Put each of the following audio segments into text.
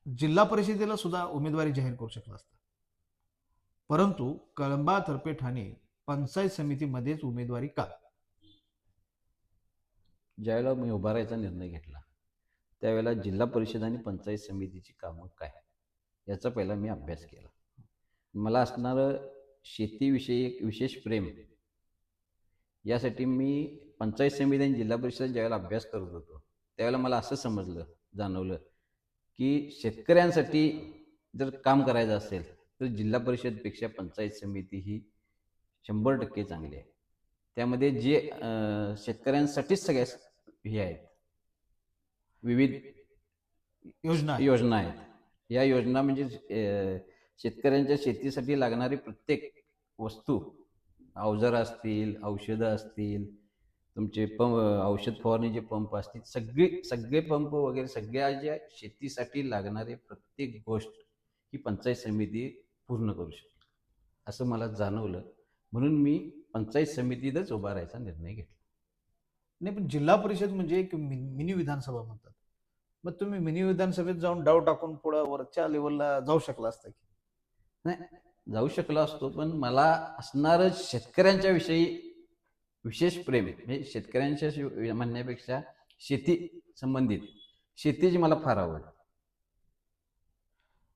जिल्हा परिषदेला सुद्धा उमेदवारी जाहीर करू शकला असता. परंतु कळंबा तर्फे ठाणे पंचायत समितीमध्येच उमेदवारी का? ज्यावेळेला मी उभारायचा निर्णय घेतला त्यावेळेला जिल्हा परिषद आणि पंचायत समितीची कामं काय याचा पहिला मी अभ्यास केला. मला असणारं शेतीविषयी एक विशेष प्रेम यासाठी मी पंचायत समिती आणि जिल्हा परिषद ज्यावेळेला अभ्यास करत होतो त्यावेळेला मला असं समजलं जाणवलं की शेतकऱ्यांसाठी जर काम करायचं असेल तर जिल्हा परिषदपेक्षा पंचायत समिती ही 100% चांगली आहे. त्यामध्ये जे शेतकऱ्यांसाठीच सगळ्या हे आहेत, विविध योजना आहेत. योजना आहेत. या योजना म्हणजे शेतकऱ्यांच्या शेतीसाठी लागणारी प्रत्येक वस्तू, अवजारं असतील, औषधं असतील, तुमचे औषध फवारणीचे पंप असतील, सगळे पंप वगैरे सगळ्या ज्या शेतीसाठी लागणारे प्रत्येक गोष्ट ही पंचायत समिती पूर्ण करू शकते, असं मला जाणवलं. म्हणून मी पंचायत समितीतच उभारायचा निर्णय घेतला. नाही, पण जिल्हा परिषद म्हणजे एक मिनी विधानसभा म्हणतात. मग तुम्ही मिनी विधानसभेत जाऊन डाव टाकून पुढं वरच्या लेवलला जाऊ शकला असता की? नाही, जाऊ शकलो असतो, पण मला असणारं शेतकऱ्यांच्या विषयी विशेष प्रेम म्हणजे शेतकऱ्यांच्या म्हणण्यापेक्षा शेती संबंधित शेतीची मला फार आवड.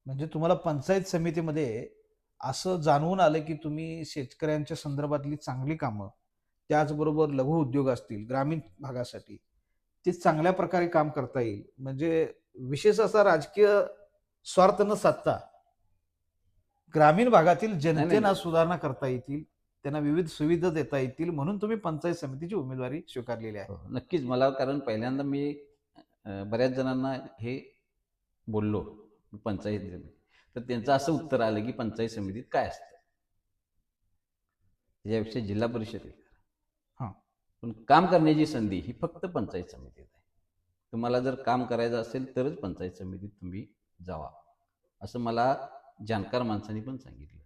म्हणजे तुम्हाला पंचायत समितीमध्ये असं जाणवून आलं की तुम्ही शेतकऱ्यांच्या संदर्भातली चांगली कामं, त्याचबरोबर लघु उद्योग असतील ग्रामीण भागासाठी, ते चांगल्या प्रकारे काम करता येईल. म्हणजे विशेष असा राजकीय स्वार्थ न साधता ग्रामीण भागातील नाही नाही जनतेला सुधारणा करता येतील, त्यांना विविध सुविधा देता येतील, म्हणून तुम्ही पंचायत समितीची उमेदवारी स्वीकारलेली आहे. हो, नक्कीच मला कारण पहिल्यांदा मी बऱ्याच जणांना हे बोललो पंचायत समिती, तर त्यांचं असं उत्तर आलं की पंचायत समितीत काय असतं, त्याच्यापेक्षा जिल्हा परिषद आहे. हां. पण काम करण्याची संधी ही फक्त पंचायत समितीत आहे. तुम्हाला जर काम करायचं असेल तरच पंचायत समितीत तुम्ही जावा, असं मला जाणकार माणसांनी पण सांगितलं.